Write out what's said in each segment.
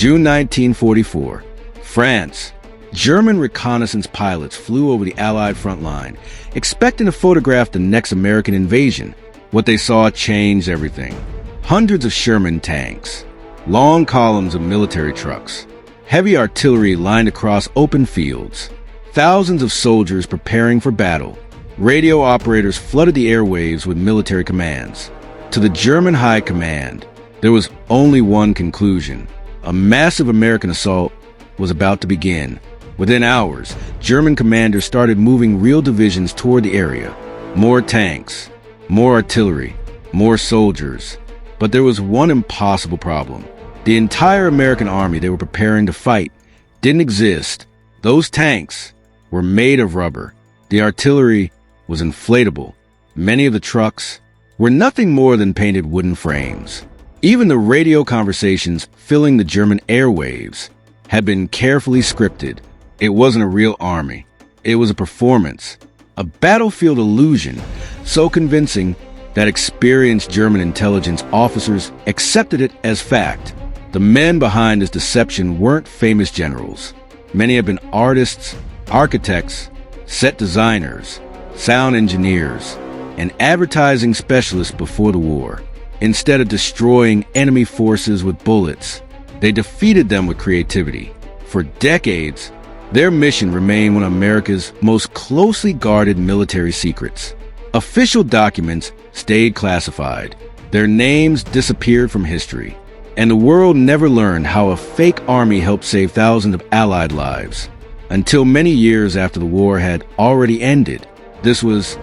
June 1944, France. German reconnaissance pilots flew over the Allied front line, expecting to photograph the next American invasion. What they saw changed everything. Hundreds of Sherman tanks, long columns of military trucks, heavy artillery lined across open fields, thousands of soldiers preparing for battle. Radio operators flooded the airwaves with military commands. To the German High Command, there was only one conclusion. A massive American assault was about to begin. Within hours, German commanders started moving real divisions toward the area. More tanks, more artillery, more soldiers. But there was one impossible problem. The entire American army they were preparing to fight didn't exist. Those tanks were made of rubber. The artillery was inflatable. Many of the trucks were nothing more than painted wooden frames. Even the radio conversations filling the German airwaves had been carefully scripted. It wasn't a real army. It was a performance, a battlefield illusion so convincing that experienced German intelligence officers accepted it as fact. The men behind this deception weren't famous generals. Many had been artists, architects, set designers, sound engineers, and advertising specialists before the war. Instead of destroying enemy forces with bullets, they defeated them with creativity. For decades, their mission remained one of America's most closely guarded military secrets. Official documents stayed classified. Their names disappeared from history. And the world never learned how a fake army helped save thousands of Allied lives. Until many years after the war had already ended. This was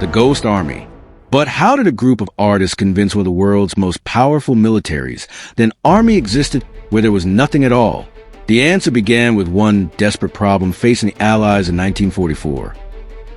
the Ghost Army. But how did a group of artists convince one of the world's most powerful militaries that an army existed where there was nothing at all? The answer began with one desperate problem facing the Allies in 1944.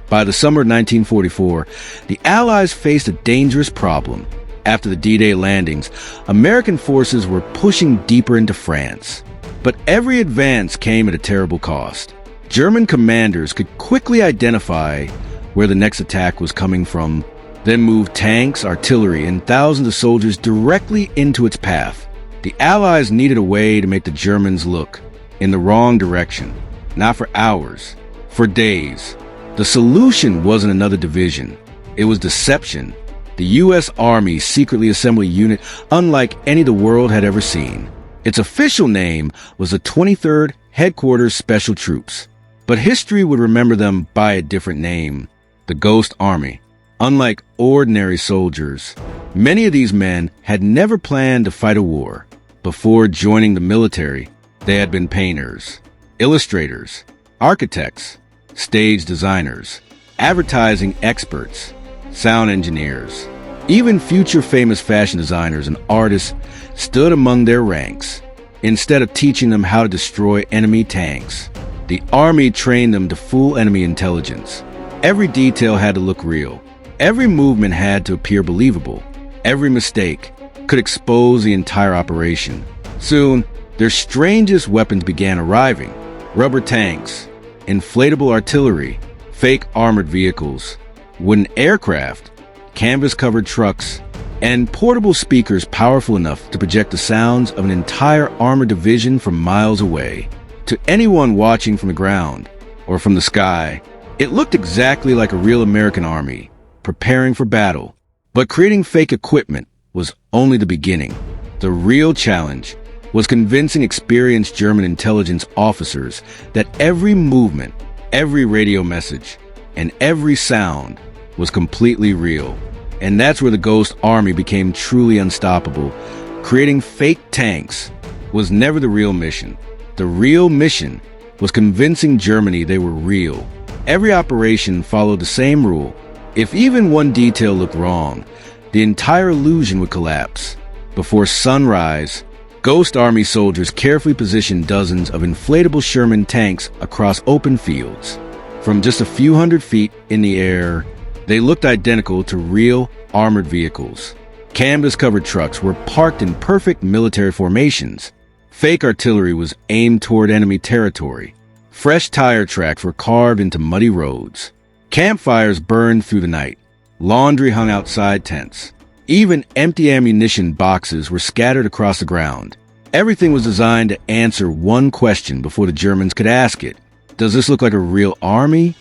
By the summer of 1944, the Allies faced a dangerous problem. After the D-Day landings, American forces were pushing deeper into France. But every advance came at a terrible cost. German commanders could quickly identify where the next attack was coming from, then move tanks, artillery, and thousands of soldiers directly into its path. The Allies needed a way to make the Germans look in the wrong direction, not for hours, for days. The solution wasn't another division. It was deception. The U.S. Army secretly assembled a unit unlike any the world had ever seen. Its official name was the 23rd Headquarters Special Troops, but history would remember them by a different name, the Ghost Army. Unlike ordinary soldiers, many of these men had never planned to fight a war. Before joining the military, they had been painters, illustrators, architects, stage designers, advertising experts, sound engineers. Even future famous fashion designers and artists stood among their ranks. Instead of teaching them how to destroy enemy tanks, the army trained them to fool enemy intelligence. Every detail had to look real. Every movement had to appear believable. Every mistake could expose the entire operation. Soon, their strangest weapons began arriving. Rubber tanks, inflatable artillery, fake armored vehicles, wooden aircraft, canvas-covered trucks, and portable speakers powerful enough to project the sounds of an entire armored division from miles away. To anyone watching from the ground or from the sky, it looked exactly like a real American army, preparing for battle. But creating fake equipment was only the beginning. The real challenge was convincing experienced German intelligence officers that every movement, every radio message, and every sound was completely real. And that's where the Ghost Army became truly unstoppable. Creating fake tanks was never the real mission. The real mission was convincing Germany they were real. Every operation followed the same rule. If even one detail looked wrong, the entire illusion would collapse. Before sunrise, Ghost Army soldiers carefully positioned dozens of inflatable Sherman tanks across open fields. From just a few hundred feet in the air, they looked identical to real armored vehicles. Canvas-covered trucks were parked in perfect military formations. Fake artillery was aimed toward enemy territory. Fresh tire tracks were carved into muddy roads. Campfires burned through the night. Laundry hung outside tents. Even empty ammunition boxes were scattered across the ground. Everything was designed to answer one question before the Germans could ask it. Does this look like a real army?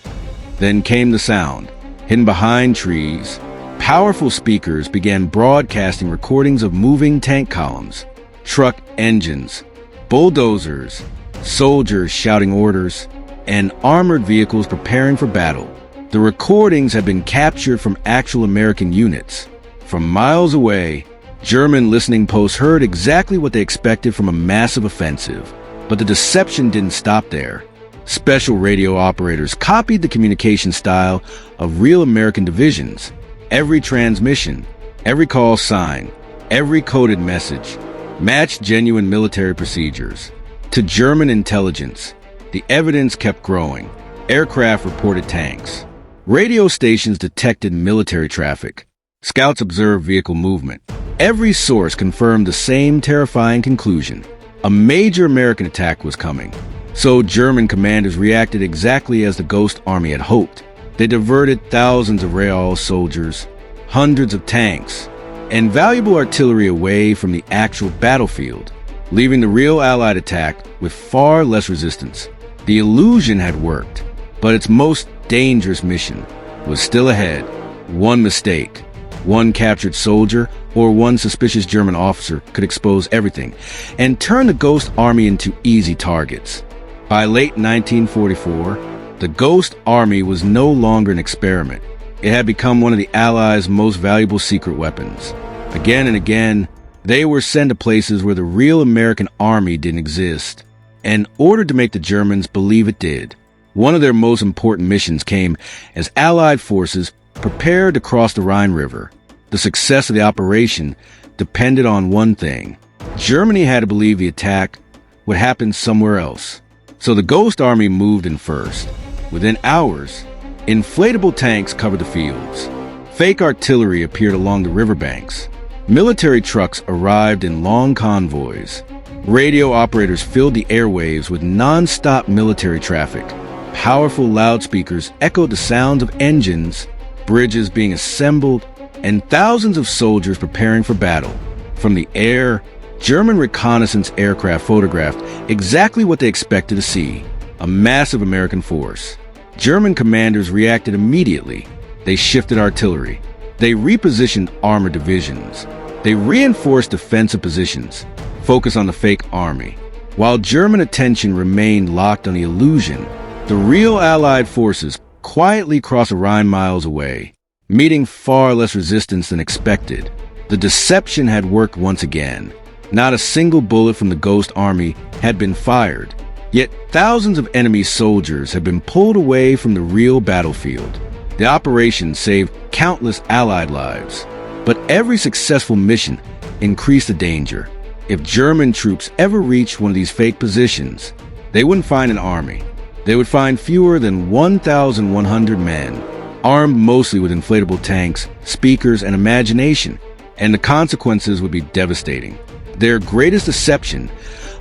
Then came the sound. Hidden behind trees, powerful speakers began broadcasting recordings of moving tank columns, truck engines, bulldozers, soldiers shouting orders, and armored vehicles preparing for battle. The recordings had been captured from actual American units. From miles away, German listening posts heard exactly what they expected from a massive offensive. But the deception didn't stop there. Special radio operators copied the communication style of real American divisions. Every transmission, every call sign, every coded message matched genuine military procedures. To German intelligence, the evidence kept growing. Aircraft reported tanks. Radio stations detected military traffic. Scouts observed vehicle movement. Every source confirmed the same terrifying conclusion. A major American attack was coming. So German commanders reacted exactly as the Ghost Army had hoped. They diverted thousands of Real soldiers, hundreds of tanks, and valuable artillery away from the actual battlefield, leaving the real Allied attack with far less resistance. The illusion had worked, but its most dangerous mission was still ahead. One mistake, one captured soldier, or one suspicious German officer could expose everything and turn the Ghost Army into easy targets. By late 1944, the Ghost Army was no longer an experiment. It had become one of the Allies' most valuable secret weapons. Again and again, they were sent to places where the real American army didn't exist, and ordered to make the Germans believe it did. One of their most important missions came as Allied forces prepared to cross the Rhine River. The success of the operation depended on one thing. Germany had to believe the attack would happen somewhere else. So the Ghost Army moved in first. Within hours, inflatable tanks covered the fields. Fake artillery appeared along the riverbanks. Military trucks arrived in long convoys. Radio operators filled the airwaves with non-stop military traffic. Powerful loudspeakers echoed the sounds of engines, bridges being assembled, and thousands of soldiers preparing for battle. From the air, German reconnaissance aircraft photographed exactly what they expected to see: a massive American force. German commanders reacted immediately. They shifted artillery. They repositioned armored divisions. They reinforced defensive positions, focused on the fake army. While German attention remained locked on the illusion, the real Allied forces quietly crossed the Rhine miles away, meeting far less resistance than expected. The deception had worked once again. Not a single bullet from the Ghost Army had been fired, yet thousands of enemy soldiers had been pulled away from the real battlefield. The operation saved countless Allied lives, but every successful mission increased the danger. If German troops ever reached one of these fake positions, they wouldn't find an army. They would find fewer than 1,100 men, armed mostly with inflatable tanks, speakers, and imagination, and the consequences would be devastating. Their greatest deception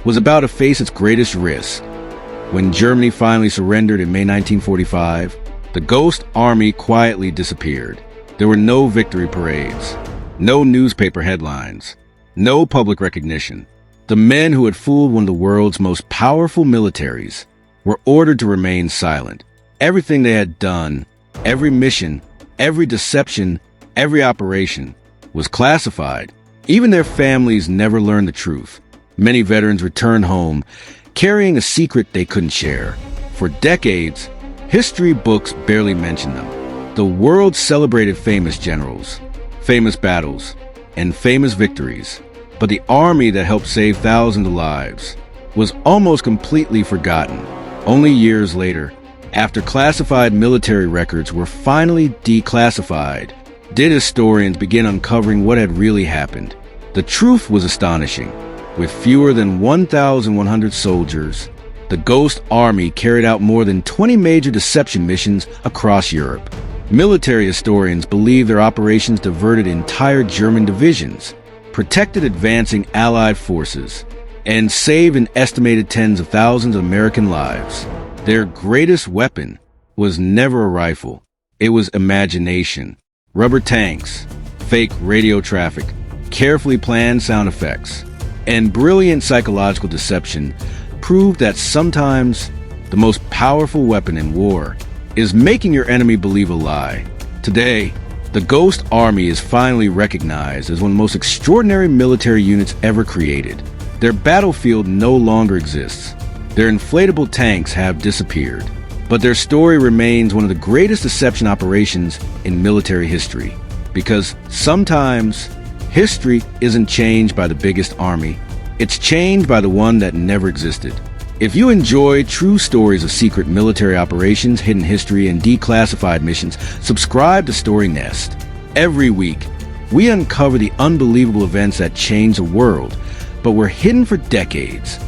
was about to face its greatest risk. When Germany finally surrendered in May 1945, the Ghost Army quietly disappeared. There were no victory parades, no newspaper headlines, no public recognition. The men who had fooled one of the world's most powerful militaries were ordered to remain silent. Everything they had done, every mission, every deception, every operation, was classified. Even their families never learned the truth. Many veterans returned home, carrying a secret they couldn't share. For decades, history books barely mentioned them. The world celebrated famous generals, famous battles, and famous victories. But the army that helped save thousands of lives was almost completely forgotten. Only years later, after classified military records were finally declassified, did historians begin uncovering what had really happened. The truth was astonishing. With fewer than 1,100 soldiers, the Ghost Army carried out more than 20 major deception missions across Europe. Military historians believe their operations diverted entire German divisions, protected advancing Allied forces, and saved an estimated tens of thousands of American lives. Their greatest weapon was never a rifle. It was imagination. Rubber tanks, fake radio traffic, carefully planned sound effects, and brilliant psychological deception proved that sometimes the most powerful weapon in war is making your enemy believe a lie. Today, the Ghost Army is finally recognized as one of the most extraordinary military units ever created. Their battlefield no longer exists. Their inflatable tanks have disappeared. But their story remains one of the greatest deception operations in military history. Because sometimes, history isn't changed by the biggest army. It's changed by the one that never existed. If you enjoy true stories of secret military operations, hidden history, and declassified missions, subscribe to Story Nest. Every week, we uncover the unbelievable events that change the world, but were hidden for decades.